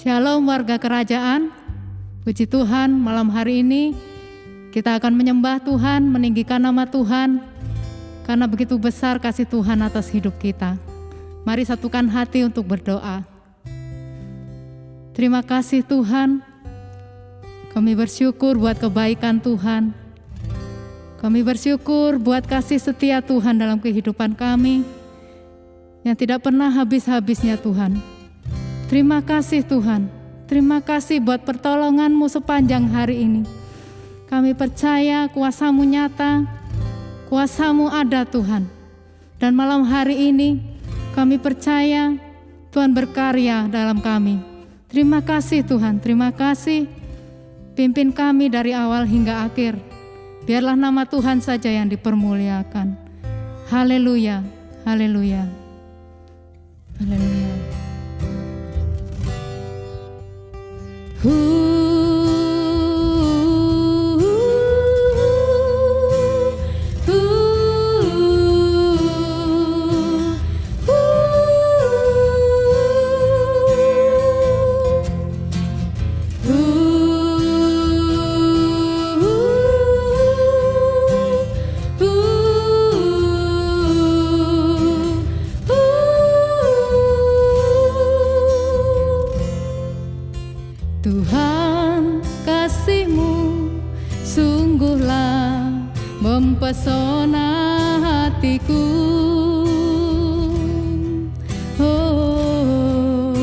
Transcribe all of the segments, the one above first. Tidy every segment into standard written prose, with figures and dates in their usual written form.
Shalom warga kerajaan, puji Tuhan malam hari ini kita akan menyembah Tuhan, meninggikan nama Tuhan, karena begitu besar kasih Tuhan atas hidup kita. Mari satukan hati untuk berdoa. Terima kasih Tuhan, kami bersyukur buat kebaikan Tuhan. Kami bersyukur buat kasih setia Tuhan dalam kehidupan kami, yang tidak pernah habis-habisnya Tuhan. Terima kasih Tuhan, terima kasih buat pertolongan-Mu sepanjang hari ini. Kami percaya kuasa-Mu nyata, kuasa-Mu ada Tuhan. Dan malam hari ini kami percaya Tuhan berkarya dalam kami. Terima kasih Tuhan, terima kasih. Pimpin kami dari awal hingga akhir. Biarlah nama Tuhan saja yang dipermuliakan. Haleluya, haleluya, haleluya. Tuhan, kasih-Mu sungguhlah mempesona hatiku. Oh,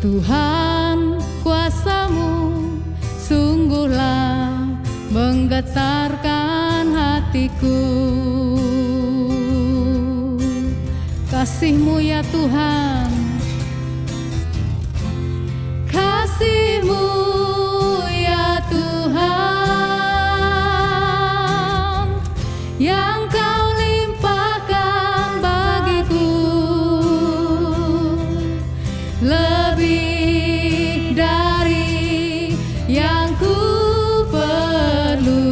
Tuhan, kuasa-Mu sungguhlah menggetarkan hatiku. Kasih-Mu ya Tuhan, kasih-Mu ya Tuhan, yang Kau limpahkan bagiku, lebih dari yang ku perlu.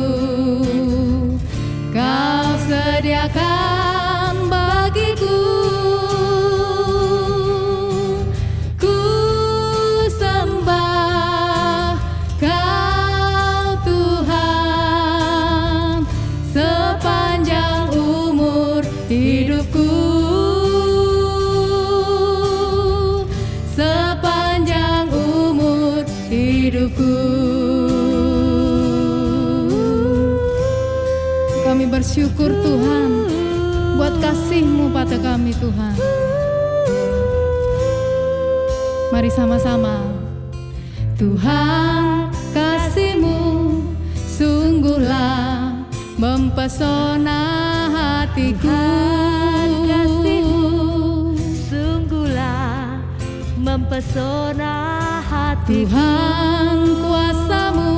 Kau sediakan bagiku. Hidupku sepanjang umur hidupku. Kami bersyukur Tuhan buat kasih-Mu pada kami Tuhan. Mari sama-sama. Tuhan, kasih-Mu sungguhlah mempesona hatiku. Kasih-Mu sungguhlah mempesona hatiku. Tuhan, kuasa-Mu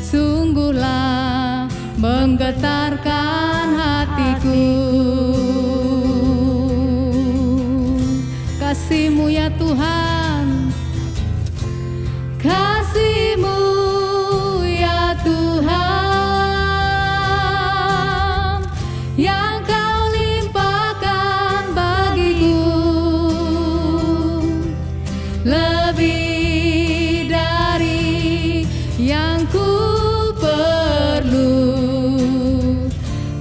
sungguhlah menggetarkan hatiku. Kasih-Mu ya Tuhan, kasih-Mu ya Tuhan, yang Kau limpahkan bagiku, lebih dari yang ku perlu.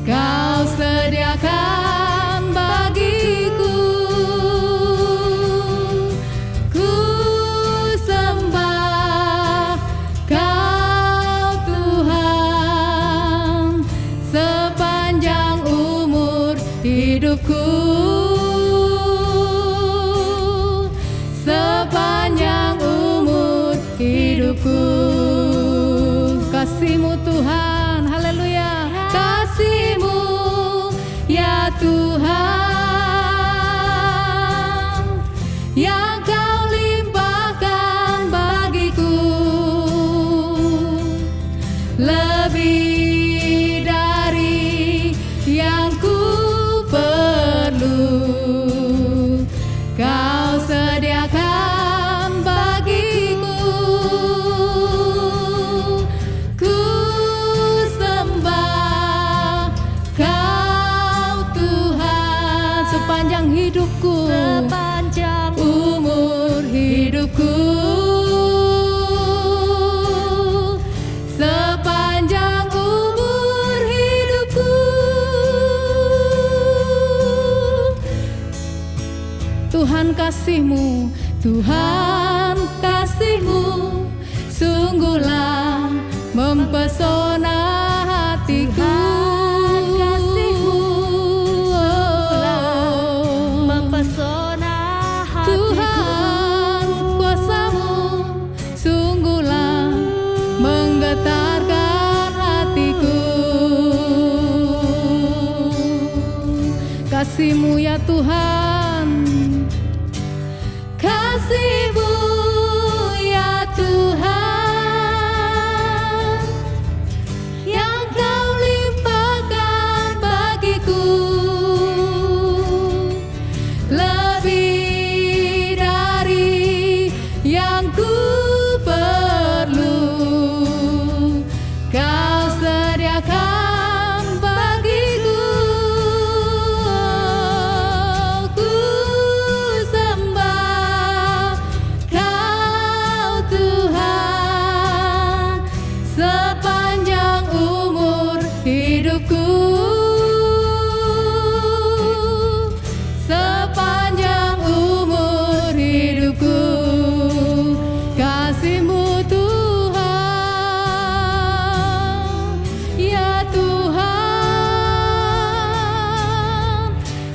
Kau sediakan bagiku. Ku sembah Kau Tuhan sepanjang umur hidupku, sepanjang umur hidupku. Kasih-Mu Tuhan, haleluya. Kasih-Mu ya Tuhan, yang Kau limpahkan bagiku, lebih dari yang ku perlu. Kau sediakan bagiku. Ku sembah Kau Tuhan sepanjang hidupku, Sepanjang umur Tuhan kasih-Mu, Tuhan kasih-Mu sungguhlah mempesona hatiku. Tuhan kasih-Mu sungguhlah mempesona hatiku. Tuhan kuasa-Mu sungguhlah menggetarkan hatiku. Kasih-Mu ya Tuhan, kasih-Mu ya Tuhan, yang Kau limpahkan bagiku, lebih dari yang ku perlu. Kau sediakan bagiku. Ku sembah Kau Tuhan sepanjang umur hidupku. Sepanjang umur hidupku, kasih-Mu Tuhan, ya Tuhan,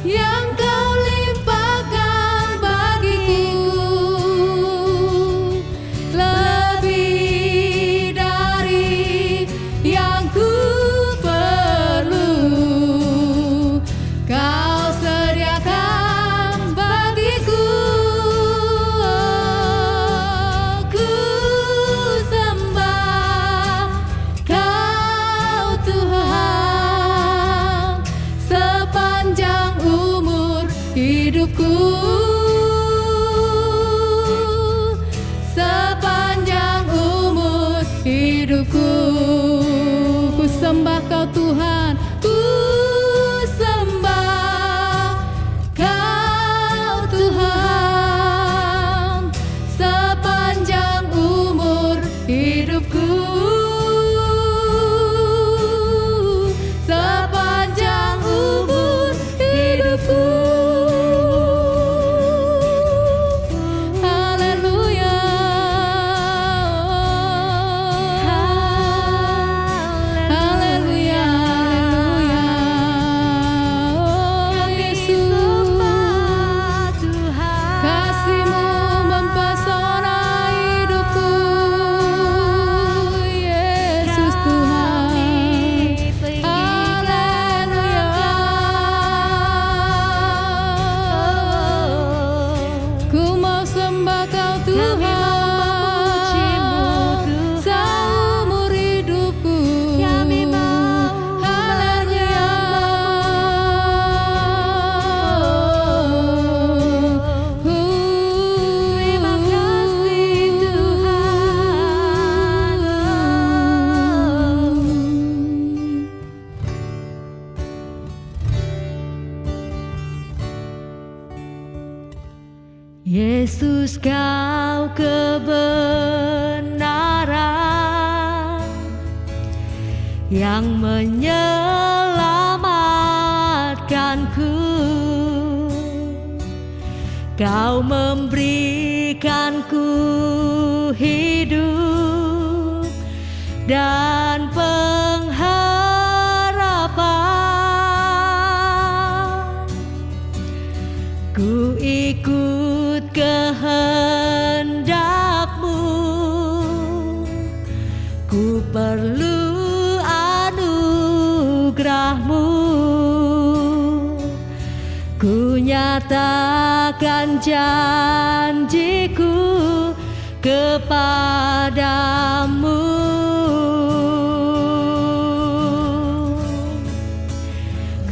yang Kau limpahkan bagiku, lebih dari yang ku perlu. Kau sediakan bagiku. Ku sembah Kau Tuhan sepanjang umur hidupku. Sepanjang umur hidupku, ku sembah Kau Tuhan. Ku sembah Kau Tuhan sepanjang umur hidupku. Sepanjang umur hidupku. Haleluya. Haleluya. Haleluya. Oh Yesus, kasih-Mu mempesona hidupku. Yesus Tuhan. Haleluya. Ku mau sembah Kau Tuhan seumur hidupku. Haleluya. Terima kasih Tuhan. Yesus, Kau kebenaran yang menyelamatkanku. Kau memberikanku hidup dan pengharapan. Ku ikut kehendak-Mu, ku perlu anugerah-Mu. Ku nyatakan janjiku kepadamu.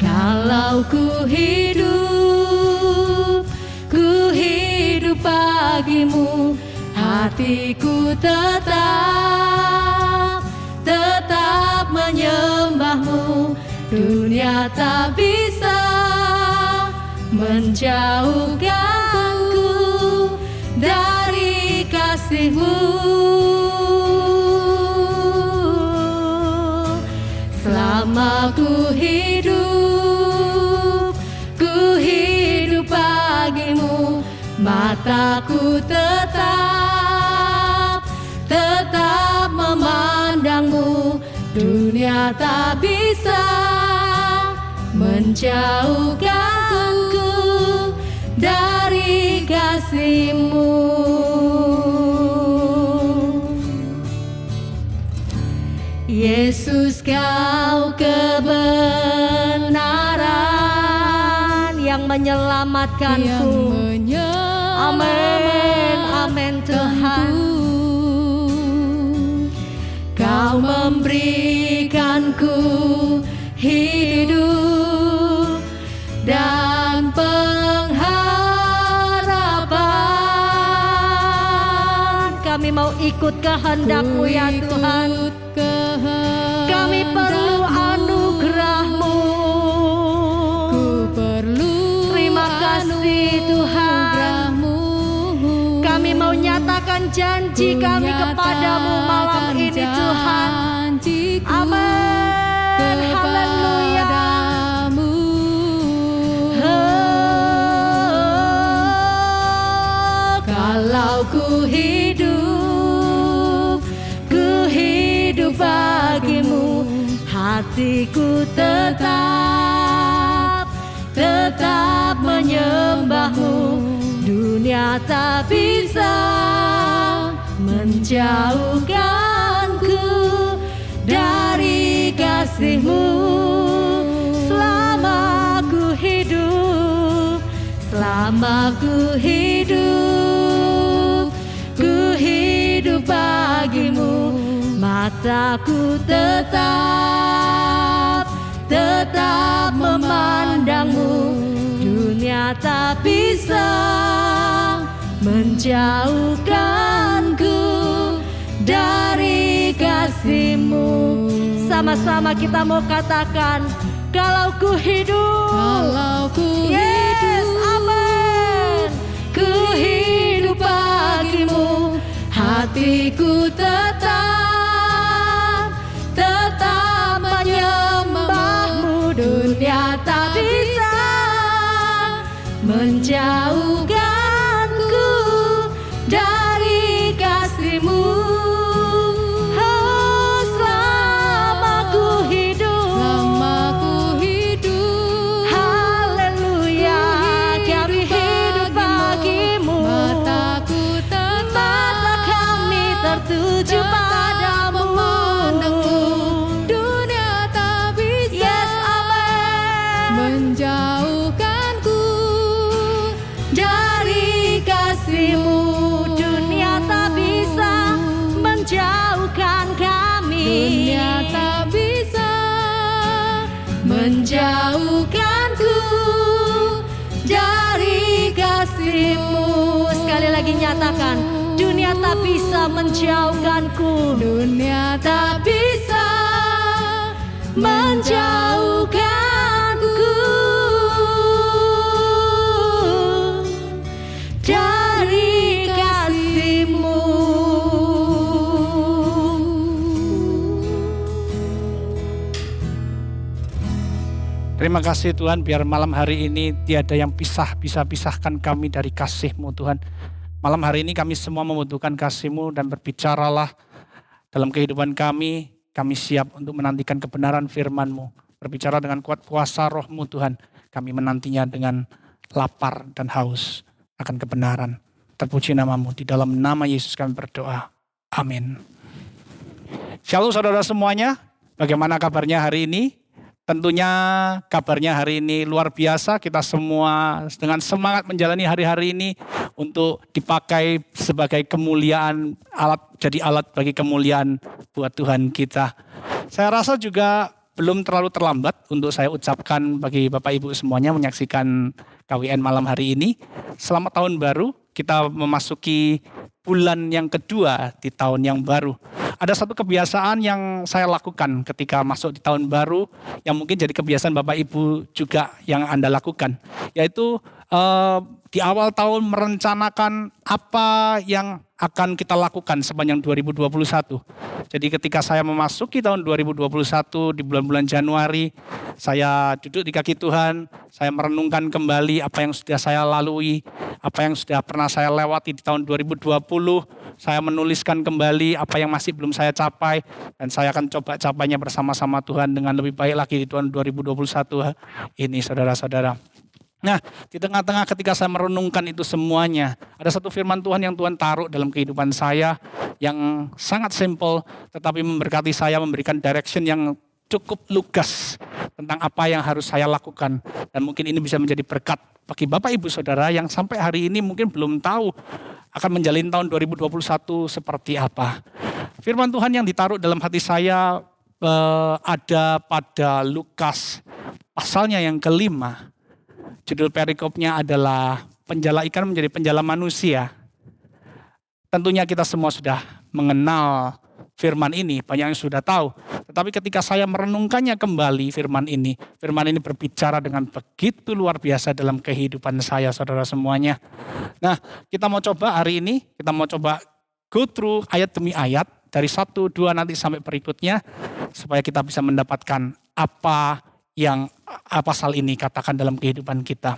Kalau ku hidup bagimu, hatiku tetap menyembah-Mu. Dunia tak bisa menjauhkanku dari kasih-Mu. Selama ku hidup bagimu, mataku tetap memandangmu. Dunia tak bisa menjauhkanku dari kasih-Mu. Yesus, Kau kebenaran yang menyelamatkanku. Amin, amin Tuhan. Kau memberikanku hidup dan pengharapan. Kami mau ikut kehendak-Mu ya Tuhan. Kami perlu anugerah-Mu. Terima kasih Tuhan. Kami mau nyatakan janji kami kepadamu malam ini Tuhan. Amin. Haleluya. Kalau ku hidup bagimu. Hatiku tetap menyembah-Mu. Dunia tak bisa menjauhkanku dari kasih-Mu. Selama ku hidup bagimu. Mataku tetap memandang-Mu. Dunia tak bisa menjauhkanku dari kasih-Mu. Sama-sama kita mau katakan, kalau ku hidup, yes, amin. Ku hidup bagimu. Hatiku tetap menyembah-Mu. Dunia tak bisa menjauhkanku dari kasih-Mu. Oh, selama ku hidup, haleluya, kami hidup bagimu. Mata kami tertuju padamu. Dunia tak bisa, yes, amin, menjauhkanku dari kasih-Mu. Dunia tak bisa menjauhkan kami. Dunia tak bisa menjauhkanku dari kasih-Mu. Sekali lagi nyatakan, dunia tak bisa menjauhkanku. Dunia tak bisa menjauhkanku dari kasih-Mu. Terima kasih Tuhan, biar malam hari ini tiada yang bisa pisahkan kami dari kasih-Mu Tuhan. Malam hari ini kami semua membutuhkan kasih-Mu dan berbicaralah dalam kehidupan kami. Kami siap untuk menantikan kebenaran firman-Mu. Berbicara dengan kuat kuasa roh-Mu Tuhan. Kami menantinya dengan lapar dan haus akan kebenaran. Terpuji nama-Mu, di dalam nama Yesus kami berdoa. Amin. Shalom saudara semuanya, bagaimana kabarnya hari ini? Tentunya kabarnya hari ini luar biasa, kita semua dengan semangat menjalani hari-hari ini untuk dipakai sebagai kemuliaan, jadi alat bagi kemuliaan buat Tuhan kita. Saya rasa juga belum terlalu terlambat untuk saya ucapkan bagi Bapak Ibu semuanya menyaksikan KWN malam hari ini. Selamat tahun baru, kita memasuki bulan yang kedua di tahun yang baru. Ada satu kebiasaan yang saya lakukan ketika masuk di tahun baru, yang mungkin jadi kebiasaan Bapak Ibu juga yang Anda lakukan, yaitu di awal tahun merencanakan apa yang akan kita lakukan sepanjang 2021. Jadi ketika saya memasuki tahun 2021 di bulan-bulan Januari, saya duduk di kaki Tuhan, saya merenungkan kembali apa yang sudah saya lalui, apa yang sudah pernah saya lewati di tahun 2020. Saya menuliskan kembali apa yang masih belum saya capai, dan saya akan coba capainya bersama-sama Tuhan dengan lebih baik lagi di tahun 2021 ini, saudara-saudara. Nah, di tengah-tengah ketika saya merenungkan itu semuanya, ada satu firman Tuhan yang Tuhan taruh dalam kehidupan saya yang sangat simple, tetapi memberkati saya, memberikan direction yang cukup lugas tentang apa yang harus saya lakukan. Dan mungkin ini bisa menjadi berkat bagi Bapak Ibu Saudara yang sampai hari ini mungkin belum tahu akan menjalin tahun 2021 seperti apa. Firman Tuhan yang ditaruh dalam hati saya ada pada Lukas pasalnya yang kelima. Judul perikopnya adalah penjala ikan menjadi penjala manusia. Tentunya kita semua sudah mengenal firman ini, banyak yang sudah tahu. Tetapi ketika saya merenungkannya kembali firman ini berbicara dengan begitu luar biasa dalam kehidupan saya, saudara semuanya. Nah, kita mau coba hari ini, kita mau coba go through ayat demi ayat, dari 1, 2 nanti sampai berikutnya, supaya kita bisa mendapatkan apa yang pasal ini katakan dalam kehidupan kita.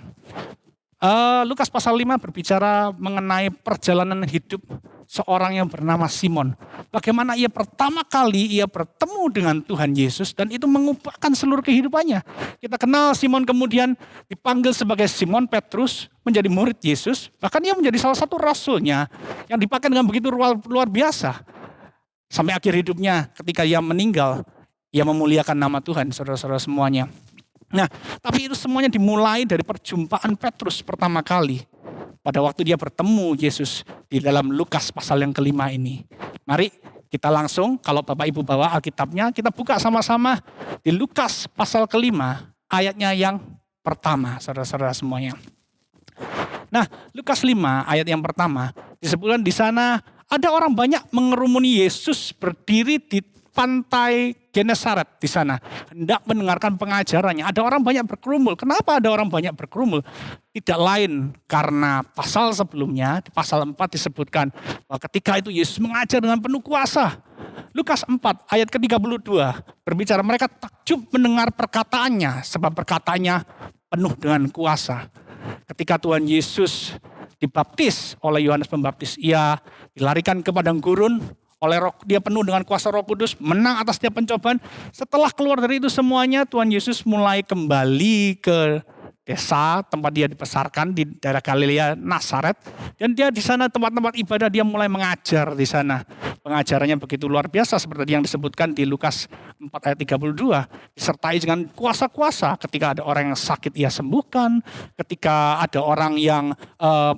Lukas pasal 5 berbicara mengenai perjalanan hidup seorang yang bernama Simon. Bagaimana ia pertama kali bertemu dengan Tuhan Yesus dan itu mengubahkan seluruh kehidupannya. Kita kenal Simon kemudian dipanggil sebagai Simon Petrus, menjadi murid Yesus. Bahkan ia menjadi salah satu rasulnya yang dipakai dengan begitu luar biasa. Sampai akhir hidupnya ketika ia meninggal, ia memuliakan nama Tuhan, saudara-saudara semuanya. Nah, tapi itu semuanya dimulai dari perjumpaan Petrus pertama kali. Pada waktu dia bertemu Yesus di dalam Lukas pasal yang kelima ini. Mari kita langsung, kalau Bapak Ibu bawa Alkitabnya, kita buka sama-sama di Lukas pasal kelima, ayatnya yang pertama, saudara-saudara semuanya. Nah, Lukas 5 ayat yang pertama, disebutkan di sana ada orang banyak mengerumuni Yesus berdiri di pantai Genesaret di sana, hendak mendengarkan pengajarannya. Ada orang banyak berkerumun. Kenapa ada orang banyak berkerumun? Tidak lain karena pasal sebelumnya, di pasal 4 disebutkan bahwa ketika itu Yesus mengajar dengan penuh kuasa. Lukas 4 ayat ke-32 berbicara mereka takjub mendengar perkataannya, sebab perkataannya penuh dengan kuasa. Ketika Tuhan Yesus dibaptis oleh Yohanes Pembaptis, ia dilarikan ke padang gurun. Dia penuh dengan kuasa Roh Kudus, menang atas setiap pencobaan. Setelah keluar dari itu semuanya, Tuhan Yesus mulai kembali ke desa tempat dia dibesarkan di daerah Galilea, Nazaret. Dan dia di sana tempat-tempat ibadah dia mulai mengajar di sana. Pengajarannya begitu luar biasa seperti yang disebutkan di Lukas 4 ayat 32. Disertai dengan kuasa-kuasa. Ketika ada orang yang sakit ia sembuhkan. Ketika ada orang yang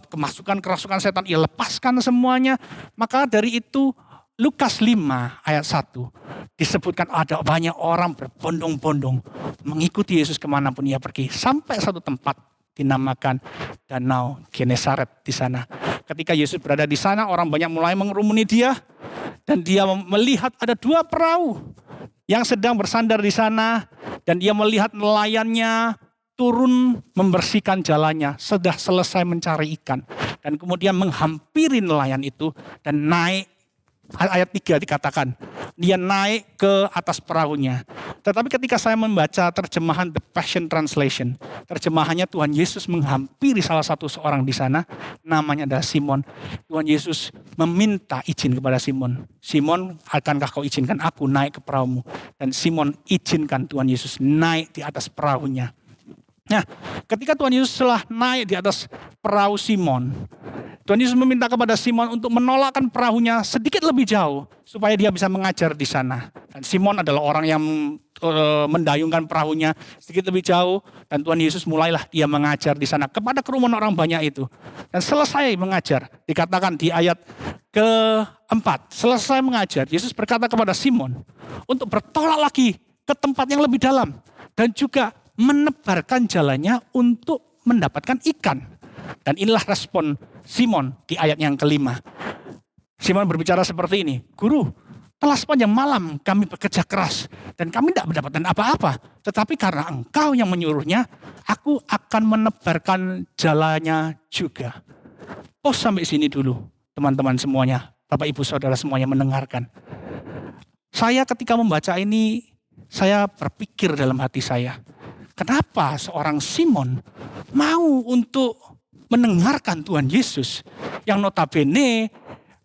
kemasukan kerasukan setan ia lepaskan semuanya. Maka dari itu Lukas 5 ayat 1 disebutkan ada banyak orang berbondong-bondong mengikuti Yesus kemanapun ia pergi. Sampai satu tempat dinamakan Danau Genesaret di sana. Ketika Yesus berada di sana, orang banyak mulai mengerumuni dia. Dan dia melihat ada 2 perahu yang sedang bersandar di sana. Dan dia melihat nelayannya turun membersihkan jalannya. Sudah selesai mencari ikan. Dan kemudian menghampiri nelayan itu dan naik. Ayat 3 dikatakan, dia naik ke atas perahunya. Tetapi ketika saya membaca terjemahan The Passion Translation, terjemahannya Tuhan Yesus menghampiri salah satu seorang di sana, namanya adalah Simon. Tuhan Yesus meminta izin kepada Simon. Simon, akankah kau izinkan aku naik ke perahumu? Dan Simon izinkan Tuhan Yesus naik di atas perahunya. Nah, ketika Tuhan Yesus telah naik di atas perahu Simon, Tuhan Yesus meminta kepada Simon untuk menolakkan perahunya sedikit lebih jauh supaya dia bisa mengajar di sana. Dan Simon adalah orang yang mendayungkan perahunya sedikit lebih jauh dan Tuhan Yesus mulailah dia mengajar di sana kepada kerumunan orang banyak itu. Dan selesai mengajar, dikatakan di ayat ke-4, selesai mengajar, Yesus berkata kepada Simon untuk bertolak lagi ke tempat yang lebih dalam dan juga menebarkan jalannya untuk mendapatkan ikan. Dan inilah respon Simon di ayat yang kelima. Simon berbicara seperti ini, Guru, telah sepanjang malam kami bekerja keras dan kami tidak mendapatkan apa-apa. Tetapi karena Engkau yang menyuruhnya, aku akan menebarkan jalannya juga. Sampai sini dulu teman-teman semuanya, Bapak Ibu Saudara semuanya mendengarkan. Saya ketika membaca ini, saya berpikir dalam hati saya, kenapa seorang Simon mau untuk mendengarkan Tuhan Yesus yang notabene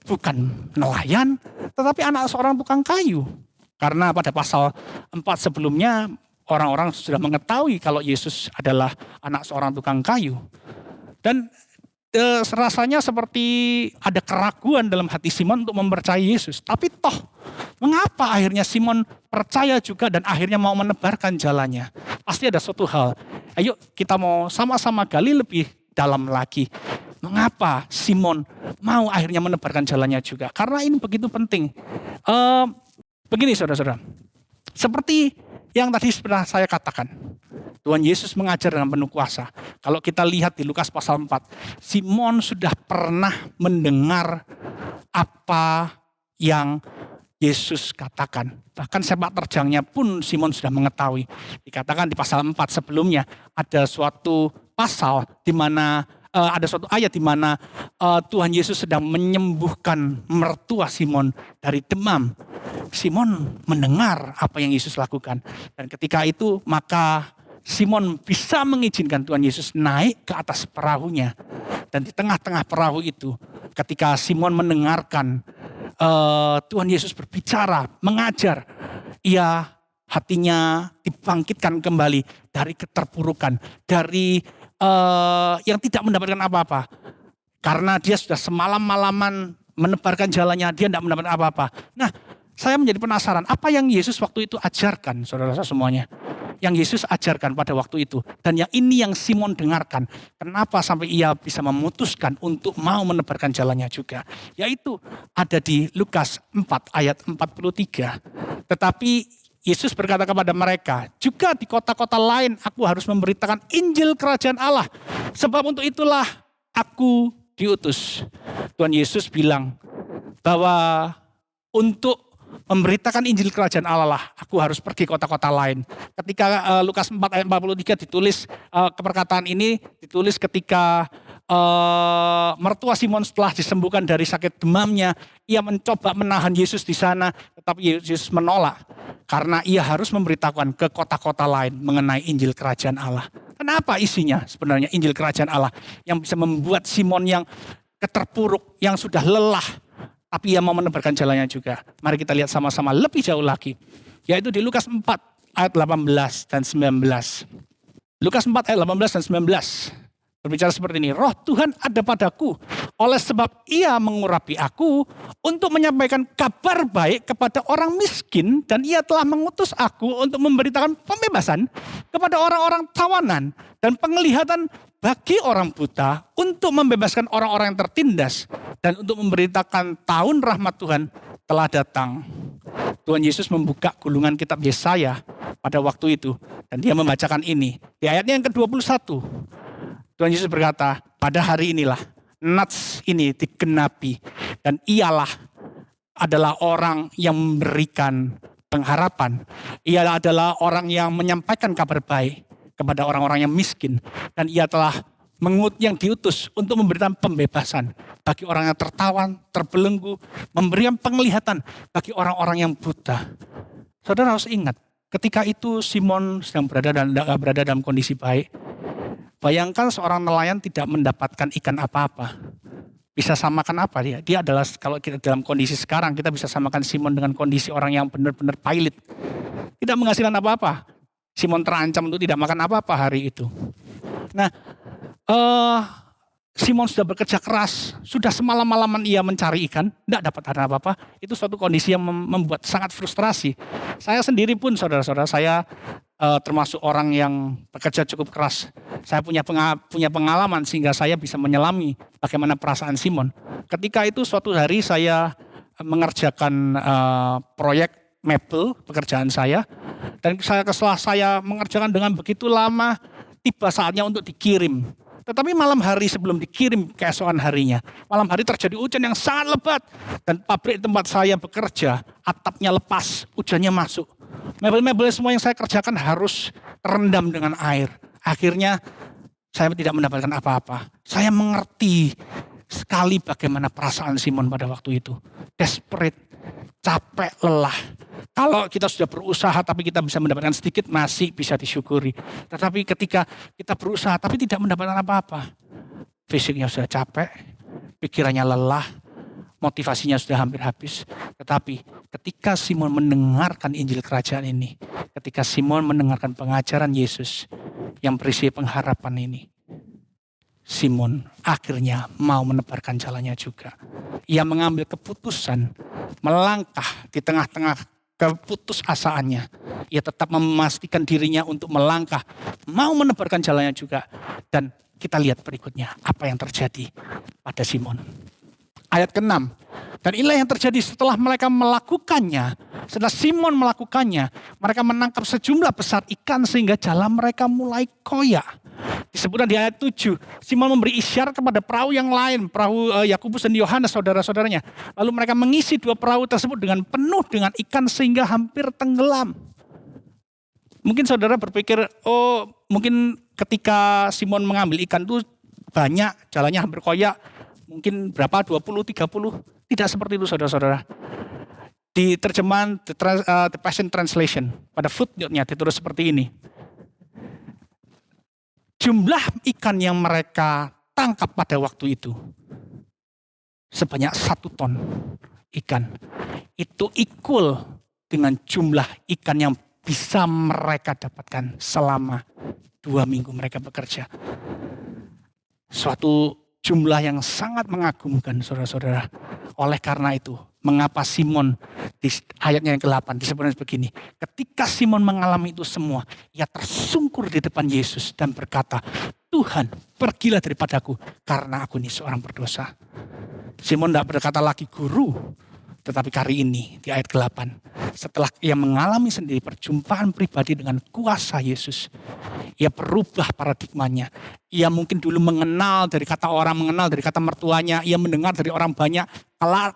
bukan nelayan, tetapi anak seorang tukang kayu. Karena pada pasal 4 sebelumnya, orang-orang sudah mengetahui kalau Yesus adalah anak seorang tukang kayu. Dan rasanya seperti ada keraguan dalam hati Simon untuk mempercayai Yesus. Tapi toh, mengapa akhirnya Simon percaya juga dan akhirnya mau menebarkan jalannya? Pasti ada suatu hal. Ayo kita mau sama-sama gali lebih dalam lagi. Mengapa Simon mau akhirnya menebarkan jalannya juga? Karena ini begitu penting. Begini saudara-saudara, seperti yang tadi sudah saya katakan, Tuhan Yesus mengajar dengan penuh kuasa. Kalau kita lihat di Lukas pasal 4, Simon sudah pernah mendengar apa yang Yesus katakan. Bahkan sepak terjangnya pun Simon sudah mengetahui. Dikatakan di pasal 4 sebelumnya ada suatu pasal di mana ada suatu ayat di mana Tuhan Yesus sedang menyembuhkan mertua Simon dari demam. Simon mendengar apa yang Yesus lakukan. Dan ketika itu maka Simon bisa mengizinkan Tuhan Yesus naik ke atas perahunya. Dan di tengah-tengah perahu itu ketika Simon mendengarkan Tuhan Yesus berbicara, mengajar, ia hatinya dibangkitkan kembali dari keterpurukan, dari yang tidak mendapatkan apa-apa. Karena dia sudah semalam-malaman menebarkan jalannya, dia tidak mendapatkan apa-apa. Nah, saya menjadi penasaran, apa yang Yesus waktu itu ajarkan, saudara-saudara semuanya. Yang Yesus ajarkan pada waktu itu. Dan yang ini yang Simon dengarkan. Kenapa sampai ia bisa memutuskan untuk mau menebarkan jalannya juga. Yaitu ada di Lukas 4 ayat 43. Tetapi Yesus berkata kepada mereka, juga di kota-kota lain aku harus memberitakan Injil Kerajaan Allah. Sebab untuk itulah aku diutus. Tuhan Yesus bilang bahwa untuk memberitakan Injil Kerajaan Allah lah, aku harus pergi kota-kota lain. Ketika Lukas 4 ayat 43 ditulis, perkataan ini ditulis ketika mertua Simon setelah disembuhkan dari sakit demamnya, ia mencoba menahan Yesus di sana, tetapi Yesus menolak. Karena ia harus memberitakan ke kota-kota lain mengenai Injil Kerajaan Allah. Kenapa isinya sebenarnya Injil Kerajaan Allah yang bisa membuat Simon yang keterpuruk, yang sudah lelah, tapi ia mau menebarkan jalannya juga. Mari kita lihat sama-sama lebih jauh lagi. Yaitu di Lukas 4 ayat 18 dan 19. Lukas 4 ayat 18 dan 19. Berbicara seperti ini, roh Tuhan ada padaku, oleh sebab ia mengurapi aku untuk menyampaikan kabar baik kepada orang miskin dan ia telah mengutus aku untuk memberitakan pembebasan kepada orang-orang tawanan dan penglihatan bagi orang buta, untuk membebaskan orang-orang yang tertindas dan untuk memberitakan tahun rahmat Tuhan telah datang. Tuhan Yesus membuka gulungan kitab Yesaya pada waktu itu dan dia membacakan ini di ayatnya yang ke-21. Tuhan Yesus berkata, pada hari inilah nats ini digenapi dan ialah adalah orang yang memberikan pengharapan. Ia adalah orang yang menyampaikan kabar baik kepada orang-orang yang miskin. Dan ia telah yang diutus untuk memberikan pembebasan bagi orang yang tertawan, terbelenggu, memberikan penglihatan bagi orang-orang yang buta. Saudara harus ingat, ketika itu Simon sedang berada dalam kondisi baik. Bayangkan seorang nelayan tidak mendapatkan ikan apa-apa. Bisa samakan apa dia? Dia adalah, kalau kita dalam kondisi sekarang, kita bisa samakan Simon dengan kondisi orang yang benar-benar pailit. Tidak menghasilkan apa-apa. Simon terancam untuk tidak makan apa-apa hari itu. Nah, Simon sudah bekerja keras, sudah semalam-malaman ia mencari ikan, tidak dapat apa-apa. Itu suatu kondisi yang membuat sangat frustrasi. Saya sendiri pun, saudara-saudara, saya termasuk orang yang bekerja cukup keras. Saya punya pengalaman sehingga saya bisa menyelami bagaimana perasaan Simon. Ketika itu suatu hari saya mengerjakan proyek mebel pekerjaan saya. Dan setelah saya mengerjakan dengan begitu lama, tiba saatnya untuk dikirim. Tetapi malam hari sebelum dikirim keesokan harinya, malam hari terjadi hujan yang sangat lebat. Dan pabrik tempat saya bekerja, atapnya lepas, hujannya masuk. Mebel-mebel semua yang saya kerjakan harus terendam dengan air. Akhirnya saya tidak mendapatkan apa-apa. Saya mengerti sekali bagaimana perasaan Simon pada waktu itu. Desperate, capek, lelah. Kalau kita sudah berusaha tapi kita bisa mendapatkan sedikit masih bisa disyukuri. Tetapi ketika kita berusaha tapi tidak mendapatkan apa-apa. Fisiknya sudah capek, pikirannya lelah, motivasinya sudah hampir habis. Tetapi ketika Simon mendengarkan Injil Kerajaan ini, ketika Simon mendengarkan pengajaran Yesus yang berisi pengharapan ini, Simon akhirnya mau menebarkan jalannya juga. Ia mengambil keputusan melangkah di tengah-tengah keputusasaannya. Ia tetap memastikan dirinya untuk melangkah, mau menebarkan jalannya juga. Dan kita lihat berikutnya apa yang terjadi pada Simon. Ayat ke-6. Dan inilah yang terjadi setelah mereka melakukannya. Setelah Simon melakukannya, mereka menangkap sejumlah besar ikan sehingga jala mereka mulai koyak. Disebutkan di ayat 7, Simon memberi isyarat kepada perahu yang lain, perahu Yakobus dan Yohanes, saudara-saudaranya. Lalu mereka mengisi dua perahu tersebut dengan penuh dengan ikan sehingga hampir tenggelam. Mungkin saudara berpikir, oh mungkin ketika Simon mengambil ikan itu banyak, jalannya hampir koyak. Mungkin berapa, 20, 30. Tidak seperti itu saudara-saudara. Di terjemahan The Passion Translation, pada footnote-nya ditulis seperti ini. Jumlah ikan yang mereka tangkap pada waktu itu sebanyak 1 ton ikan. Itu equal dengan jumlah ikan yang bisa mereka dapatkan selama 2 minggu mereka bekerja. Suatu jumlah yang sangat mengagumkan saudara-saudara. Oleh karena itu, mengapa Simon di ayatnya yang ke-8 disebutkan begini. Ketika Simon mengalami itu semua, ia tersungkur di depan Yesus dan berkata, Tuhan, pergilah daripadaku karena aku ini seorang berdosa. Simon tidak berkata lagi guru, tetapi kali ini di ayat ke-8, setelah ia mengalami sendiri perjumpaan pribadi dengan kuasa Yesus, ia berubah paradigmanya. Ia mungkin dulu mengenal dari kata orang, mengenal dari kata mertuanya, ia mendengar dari orang banyak,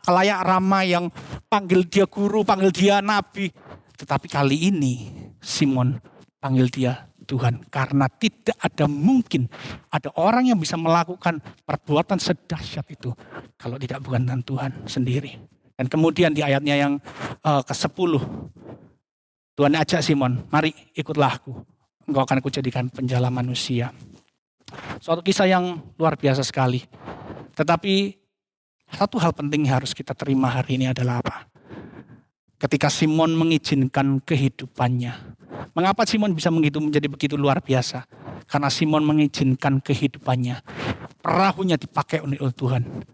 kalayak ramai yang panggil dia guru, panggil dia nabi. Tetapi kali ini Simon panggil dia Tuhan, karena tidak ada mungkin ada orang yang bisa melakukan perbuatan sedahsyat itu kalau tidak bukan Tuhan sendiri. Dan kemudian di ayatnya yang ke-10, Tuhan ajak Simon, mari ikutlah aku, engkau akan kujadikan penjala manusia. Suatu kisah yang luar biasa sekali. Tetapi satu hal penting yang harus kita terima hari ini adalah apa? Ketika Simon mengizinkan kehidupannya. Mengapa Simon bisa menjadi begitu luar biasa? Karena Simon mengizinkan kehidupannya. Perahunya dipakai oleh Tuhan.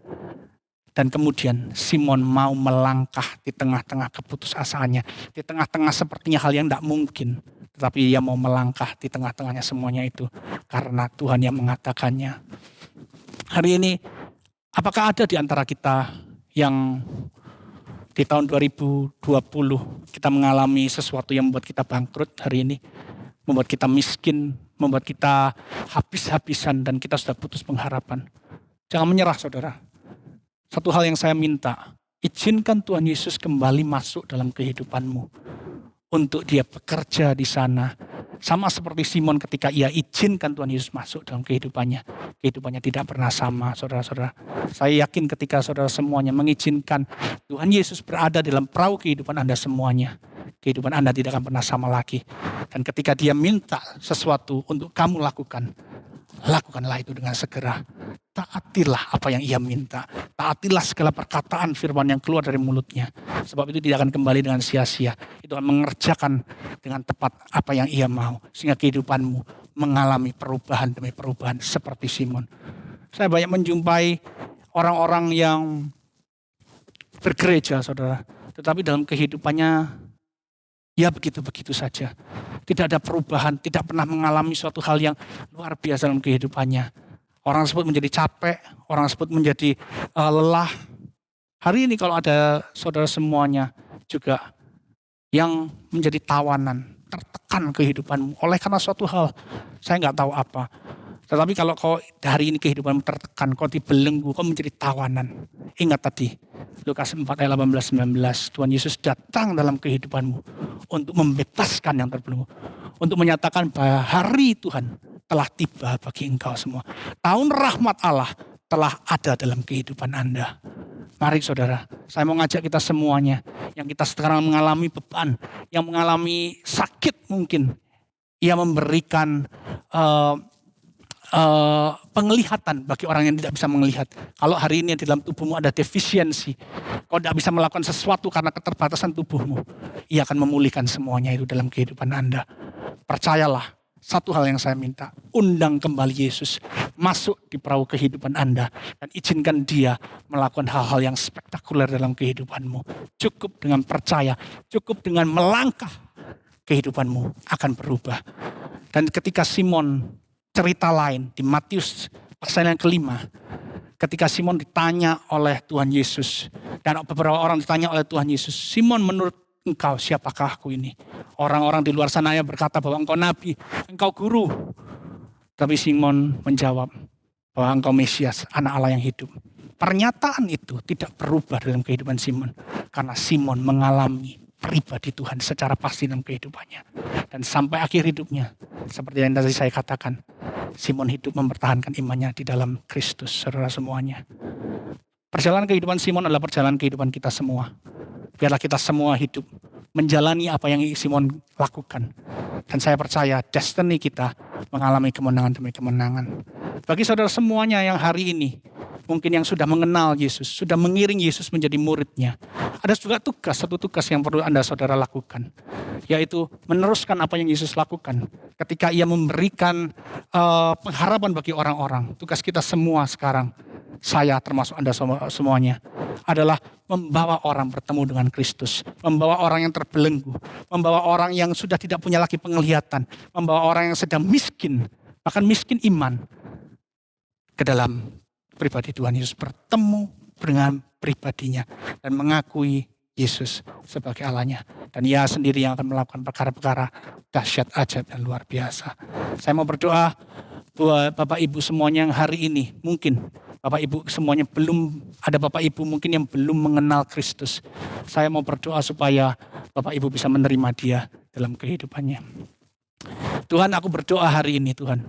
Dan kemudian Simon mau melangkah di tengah-tengah keputusasaannya. Di tengah-tengah sepertinya hal yang tidak mungkin. Tetapi ia mau melangkah di tengah-tengahnya semuanya itu. Karena Tuhan yang mengatakannya. Hari ini, apakah ada di antara kita yang di tahun 2020 kita mengalami sesuatu yang membuat kita bangkrut hari ini. Membuat kita miskin, membuat kita habis-habisan dan kita sudah putus pengharapan. Jangan menyerah saudara. Satu hal yang saya minta, izinkan Tuhan Yesus kembali masuk dalam kehidupanmu. Untuk dia bekerja di sana. Sama seperti Simon ketika ia izinkan Tuhan Yesus masuk dalam kehidupannya. Kehidupannya tidak pernah sama saudara-saudara. Saya yakin ketika saudara semuanya mengizinkan Tuhan Yesus berada dalam perahu kehidupan Anda semuanya. Kehidupan Anda tidak akan pernah sama lagi. Dan ketika dia minta sesuatu untuk kamu lakukan. Lakukanlah itu dengan segera. Taatilah apa yang ia minta. Taatilah segala perkataan firman yang keluar dari mulutnya. Sebab itu tidak akan kembali dengan sia-sia. Itu akan mengerjakan dengan tepat apa yang ia mau. Sehingga kehidupanmu mengalami perubahan demi perubahan seperti Simon. Saya banyak menjumpai orang-orang yang bergereja saudara. Tetapi dalam kehidupannya ya begitu-begitu saja. Tidak ada perubahan, tidak pernah mengalami suatu hal yang luar biasa dalam kehidupannya. Orang tersebut menjadi capek, orang tersebut menjadi lelah. Hari ini kalau ada saudara semuanya juga yang menjadi tawanan, tertekan kehidupanmu oleh karena suatu hal, saya nggak tahu apa. Tetapi kalau kau hari ini kehidupanmu tertekan, kau dibelenggu, kau menjadi tawanan. Ingat tadi, Lukas 4 ayat 18-19, Tuhan Yesus datang dalam kehidupanmu untuk membebaskan yang terbelenggu. Untuk menyatakan bahwa hari Tuhan telah tiba bagi engkau semua. Tahun rahmat Allah telah ada dalam kehidupan Anda. Mari saudara, saya mau ngajak kita semuanya yang kita sekarang mengalami beban, yang mengalami sakit mungkin. Ia memberikan penglihatan bagi orang yang tidak bisa melihat. Kalau hari ini di dalam tubuhmu ada defisiensi, kau tidak bisa melakukan sesuatu karena keterbatasan tubuhmu, ia akan memulihkan semuanya itu dalam kehidupan Anda. Percayalah, satu hal yang saya minta, undang kembali Yesus masuk di perahu kehidupan Anda dan izinkan dia melakukan hal-hal yang spektakuler dalam kehidupanmu. Cukup dengan percaya, cukup dengan melangkah, kehidupanmu akan berubah. Dan ketika Simon, cerita lain di Matius pasal yang kelima, ketika Simon ditanya oleh Tuhan Yesus, dan beberapa orang ditanya oleh Tuhan Yesus, Simon, menurut engkau siapakah aku ini? Orang-orang di luar sana berkata bahwa engkau nabi, engkau guru. Tapi Simon menjawab bahwa engkau Mesias, anak Allah yang hidup. Pernyataan itu tidak berubah dalam kehidupan Simon, karena Simon mengalami pribadi Tuhan secara pasti dalam kehidupannya. Dan sampai akhir hidupnya, seperti yang tadi saya katakan, Simon hidup mempertahankan imannya di dalam Kristus, saudara semuanya. Perjalanan kehidupan Simon adalah perjalanan kehidupan kita semua. Biarlah kita semua hidup menjalani apa yang Simon lakukan. Dan saya percaya destiny kita mengalami kemenangan demi kemenangan. Bagi saudara semuanya yang hari ini, mungkin yang sudah mengenal Yesus, sudah mengiring Yesus menjadi muridnya, ada juga satu tugas yang perlu Anda saudara lakukan, yaitu meneruskan apa yang Yesus lakukan. Ketika ia memberikan pengharapan bagi orang-orang, tugas kita semua sekarang, saya termasuk Anda semuanya, adalah membawa orang bertemu dengan Kristus, membawa orang yang terbelenggu, membawa orang yang sudah tidak punya lagi penglihatan, membawa orang yang sedang miskin, bahkan miskin iman, ke dalam pribadi Tuhan Yesus, bertemu dengan pribadinya dan mengakui Yesus sebagai Allahnya. Dan ia sendiri yang akan melakukan perkara-perkara dahsyat, ajaib dan luar biasa. Saya mau berdoa buat Bapak Ibu semuanya yang hari ini, mungkin Bapak Ibu semuanya belum, ada Bapak Ibu mungkin yang belum mengenal Kristus. Saya mau berdoa supaya Bapak Ibu bisa menerima dia dalam kehidupannya. Tuhan, aku berdoa hari ini Tuhan.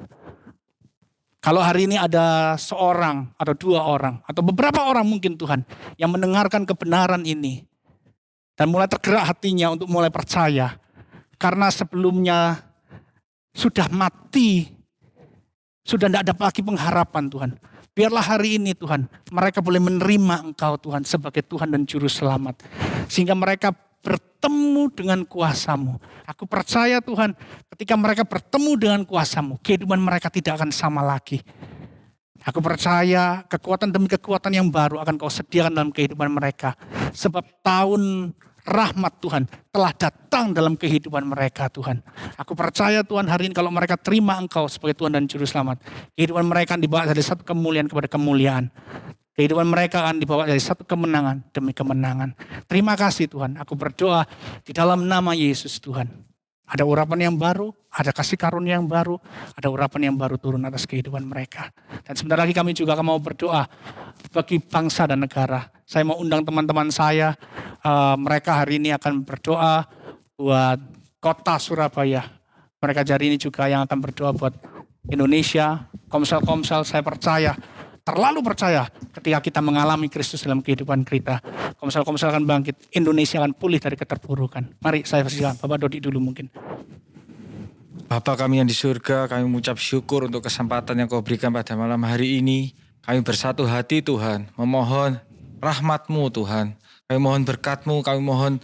Kalau hari ini ada seorang atau dua orang atau beberapa orang mungkin Tuhan yang mendengarkan kebenaran ini dan mulai tergerak hatinya untuk mulai percaya karena sebelumnya sudah mati, sudah tidak ada lagi pengharapan Tuhan. Biarlah hari ini Tuhan mereka boleh menerima Engkau Tuhan sebagai Tuhan dan Juru Selamat. Sehingga mereka bertemu dengan kuasa-Mu. Aku percaya Tuhan ketika mereka bertemu dengan kuasa-Mu, kehidupan mereka tidak akan sama lagi. Aku percaya kekuatan demi kekuatan yang baru akan Kau sediakan dalam kehidupan mereka. Sebab tahun rahmat Tuhan telah datang dalam kehidupan mereka Tuhan. Aku percaya Tuhan hari ini kalau mereka terima Engkau sebagai Tuhan dan Juru Selamat, kehidupan mereka akan dibawa dari satu kemuliaan kepada kemuliaan. Kehidupan mereka akan dibawa dari satu kemenangan demi kemenangan. Terima kasih Tuhan. Aku berdoa di dalam nama Yesus Tuhan. Ada urapan yang baru, ada kasih karunia yang baru, ada urapan yang baru turun atas kehidupan mereka. Dan sebentar lagi kami juga akan mau berdoa bagi bangsa dan negara. Saya mau undang teman-teman saya, mereka hari ini akan berdoa buat kota Surabaya. Mereka hari ini juga yang akan berdoa buat Indonesia, komsel-komsel. Saya percaya, terlalu percaya ketika kita mengalami Kristus dalam kehidupan kita. Komsel-komsel akan bangkit, Indonesia akan pulih dari keterpurukan. Mari saya persilakan, Bapak Dodi dulu mungkin. Bapa kami yang di surga, kami mengucap syukur untuk kesempatan yang Kau berikan pada malam hari ini. Kami bersatu hati Tuhan, memohon rahmat-Mu Tuhan. Kami mohon berkat-Mu, kami mohon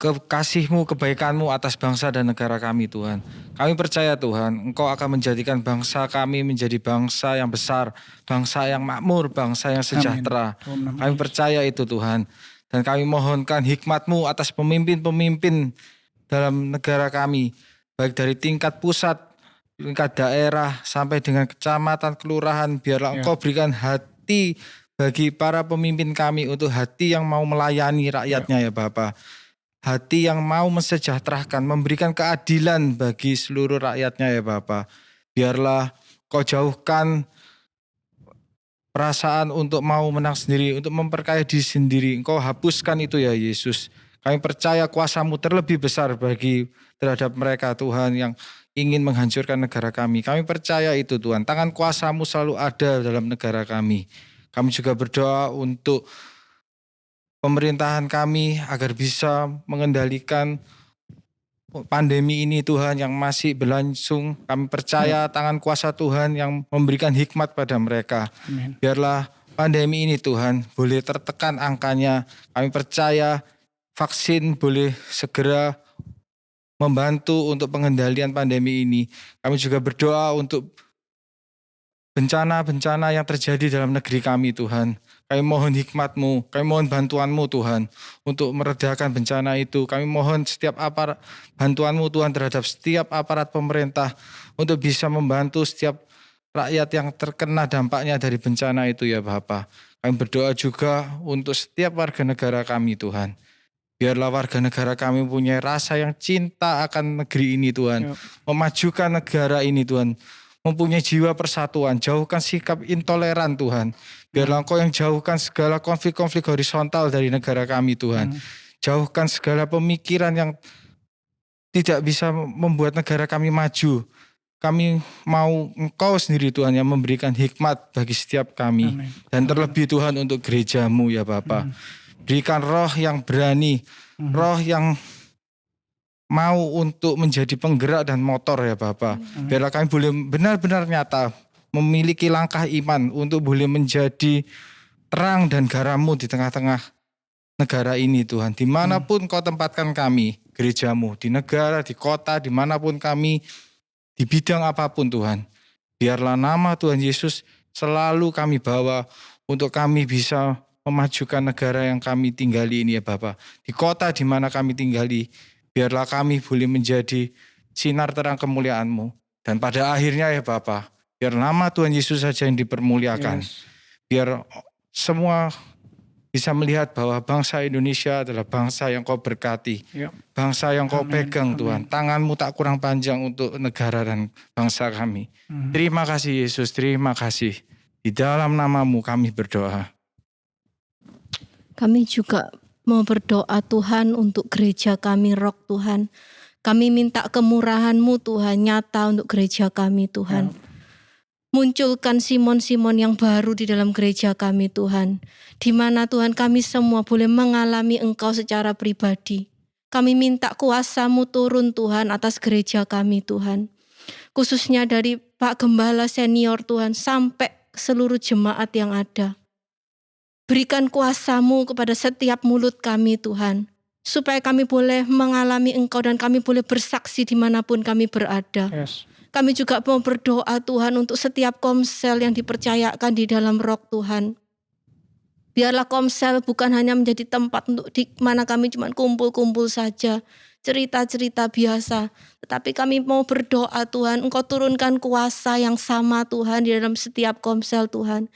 kasih-Mu, kebaikan-Mu atas bangsa dan negara kami Tuhan. Kami percaya Tuhan, Engkau akan menjadikan bangsa kami menjadi bangsa yang besar, bangsa yang makmur, bangsa yang sejahtera. Kami percaya itu Tuhan. Dan kami mohonkan hikmat-Mu atas pemimpin-pemimpin dalam negara kami, baik dari tingkat pusat, tingkat daerah, sampai dengan kecamatan, kelurahan. Biarlah Engkau berikan hati bagi para pemimpin kami untuk hati yang mau melayani rakyatnya ya Bapa. Hati yang mau mensejahterakan, memberikan keadilan bagi seluruh rakyatnya ya Bapa. Biarlah Kau jauhkan perasaan untuk mau menang sendiri, untuk memperkaya diri sendiri. Engkau hapuskan itu ya Yesus. Kami percaya kuasa-Mu terlebih besar terhadap mereka Tuhan yang ingin menghancurkan negara kami. Kami percaya itu Tuhan. Tangan kuasa-Mu selalu ada dalam negara kami. Kami juga berdoa untuk pemerintahan kami agar bisa mengendalikan pandemi ini Tuhan yang masih berlangsung. Kami percaya tangan kuasa Tuhan yang memberikan hikmat pada mereka. Amin. Biarlah pandemi ini Tuhan boleh tertekan angkanya. Kami percaya vaksin boleh segera membantu untuk pengendalian pandemi ini. Kami juga berdoa untuk bencana-bencana yang terjadi dalam negeri kami Tuhan. Kami mohon hikmat-Mu, kami mohon bantuan-Mu Tuhan untuk meredakan bencana itu. Kami mohon setiap bantuan-Mu Tuhan terhadap setiap aparat pemerintah untuk bisa membantu setiap rakyat yang terkena dampaknya dari bencana itu ya Bapa. Kami berdoa juga untuk setiap warga negara kami Tuhan. Biarlah warga negara kami punya rasa yang cinta akan negeri ini Tuhan. Memajukan negara ini Tuhan. Mempunyai jiwa persatuan, jauhkan sikap intoleran Tuhan. Biarlah Engkau yang jauhkan segala konflik-konflik horizontal dari negara kami Tuhan. Jauhkan segala pemikiran yang tidak bisa membuat negara kami maju. Kami mau Engkau sendiri Tuhan yang memberikan hikmat bagi setiap kami. Amin. Dan terlebih Tuhan untuk gereja-Mu ya Bapa. Berikan roh yang berani, roh yang mau untuk menjadi penggerak dan motor ya Bapa. Biarlah kami boleh benar-benar nyata memiliki langkah iman untuk boleh menjadi terang dan garam-Mu di tengah-tengah negara ini Tuhan. Dimanapun Kau tempatkan kami, gereja-Mu, di negara, di kota, dimanapun kami, di bidang apapun Tuhan. Biarlah nama Tuhan Yesus selalu kami bawa untuk kami bisa memajukan negara yang kami tinggali ini ya Bapa. Di kota di mana kami tinggali, biarlah kami boleh menjadi sinar terang kemuliaan-Mu. Dan pada akhirnya ya Bapa, biar nama Tuhan Yesus saja yang dipermuliakan. Biar semua bisa melihat bahwa bangsa Indonesia adalah bangsa yang Kau berkati. Bangsa yang Kau pegang Tuhan. Tangan-Mu tak kurang panjang untuk negara dan bangsa kami. Terima kasih Yesus, terima kasih. Di dalam nama-Mu kami berdoa. Kami juga mau berdoa Tuhan untuk gereja kami Rock Tuhan. Kami minta kemurahan-Mu Tuhan nyata untuk gereja kami Tuhan. Munculkan Simon-Simon yang baru di dalam gereja kami Tuhan. Di mana Tuhan kami semua boleh mengalami Engkau secara pribadi. Kami minta kuasa-Mu turun Tuhan atas gereja kami Tuhan. Khususnya dari Pak Gembala senior Tuhan sampai seluruh jemaat yang ada. Berikan kuasa-Mu kepada setiap mulut kami Tuhan. Supaya kami boleh mengalami Engkau dan kami boleh bersaksi dimanapun kami berada. Kami juga mau berdoa Tuhan untuk setiap komsel yang dipercayakan di dalam Rock Tuhan. Biarlah komsel bukan hanya menjadi tempat untuk di mana kami cuma kumpul-kumpul saja. Cerita-cerita biasa. Tetapi kami mau berdoa Tuhan, Engkau turunkan kuasa yang sama Tuhan di dalam setiap komsel Tuhan.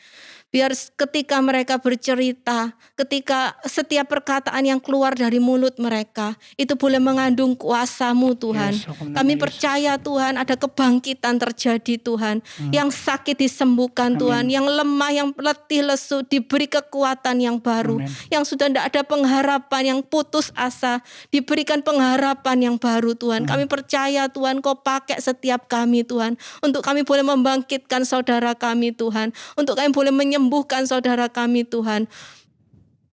Biar ketika mereka bercerita, ketika setiap perkataan yang keluar dari mulut mereka, itu boleh mengandung kuasa-Mu Tuhan. Kami percaya Tuhan ada kebangkitan terjadi Tuhan. Yang sakit disembuhkan Tuhan, yang lemah, yang letih lesu diberi kekuatan yang baru. Yang sudah tidak ada pengharapan, yang putus asa, diberikan pengharapan yang baru Tuhan. Kami percaya Tuhan Kau pakai setiap kami Tuhan. Untuk kami boleh membangkitkan saudara kami Tuhan. Untuk kami boleh menyembuhkan saudara kami Tuhan.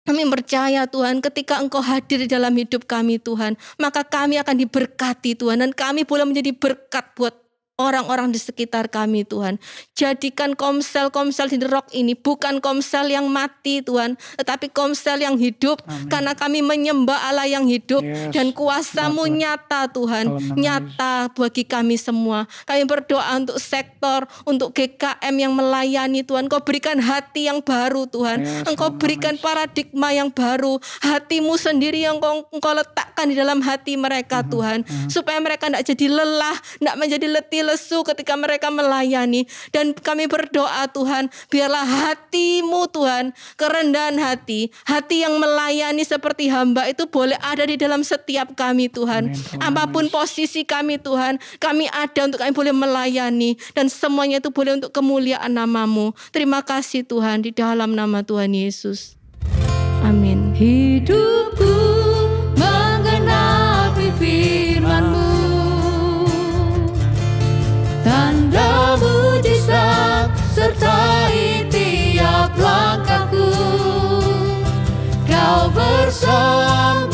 Kami percaya Tuhan ketika Engkau hadir di dalam hidup kami Tuhan, maka kami akan diberkati Tuhan dan kami boleh menjadi berkat buat orang-orang di sekitar kami Tuhan. Jadikan komsel-komsel di Rock ini bukan komsel yang mati Tuhan, tetapi komsel yang hidup. Karena kami menyembah Allah yang hidup dan kuasa-Mu nyata Tuhan, nyata bagi kami semua. Kami berdoa untuk sektor, untuk GKM yang melayani Tuhan. Engkau berikan hati yang baru Tuhan. Engkau berikan paradigma yang baru. Hati-Mu sendiri yang Engkau letakkan di dalam hati mereka Tuhan. Supaya mereka tidak jadi lelah, tidak menjadi letih letih lesu ketika mereka melayani. Dan kami berdoa Tuhan, biarlah hati-Mu Tuhan, kerendahan hati yang melayani seperti hamba itu boleh ada di dalam setiap kami Tuhan. Apapun posisi kami Tuhan, kami ada untuk kami boleh melayani. Dan semuanya itu boleh untuk kemuliaan nama-Mu. Terima kasih Tuhan, di dalam nama Tuhan Yesus. Amin. Hidupku menggenapi firman-Mu, tanda mujizat sertai tiap langkahku. Kau bersamaku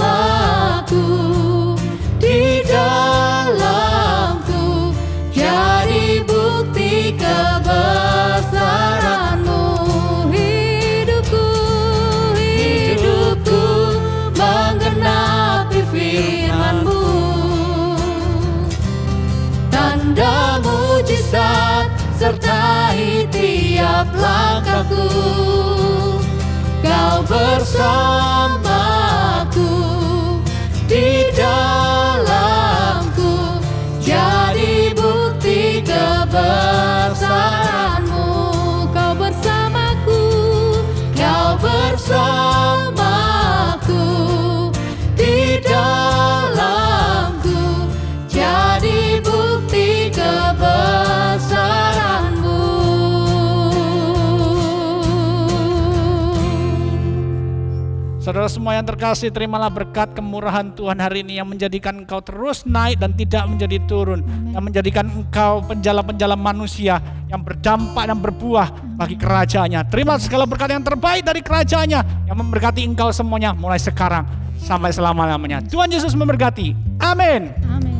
di dalamku, jadi bukti kebesaran-Mu. Hidupku menggenapi firman-Mu, tanda mujizat sertai tiap langkahku. Kau bersamaku di dalamku, jadi bukti kebesaran-Mu. Kau bersamaku, Kau bersamaku di dalamku, jadi bukti kebesaran-Mu. Saudara semua yang terkasih, terimalah berkat kemurahan Tuhan hari ini yang menjadikan engkau terus naik dan tidak menjadi turun. Yang menjadikan engkau penjala-penjala manusia yang berdampak dan berbuah bagi kerajaannya. Terima segala berkat yang terbaik dari kerajaannya yang memberkati engkau semuanya mulai sekarang sampai selama-lamanya. Tuhan Yesus memberkati. Amin. Amin.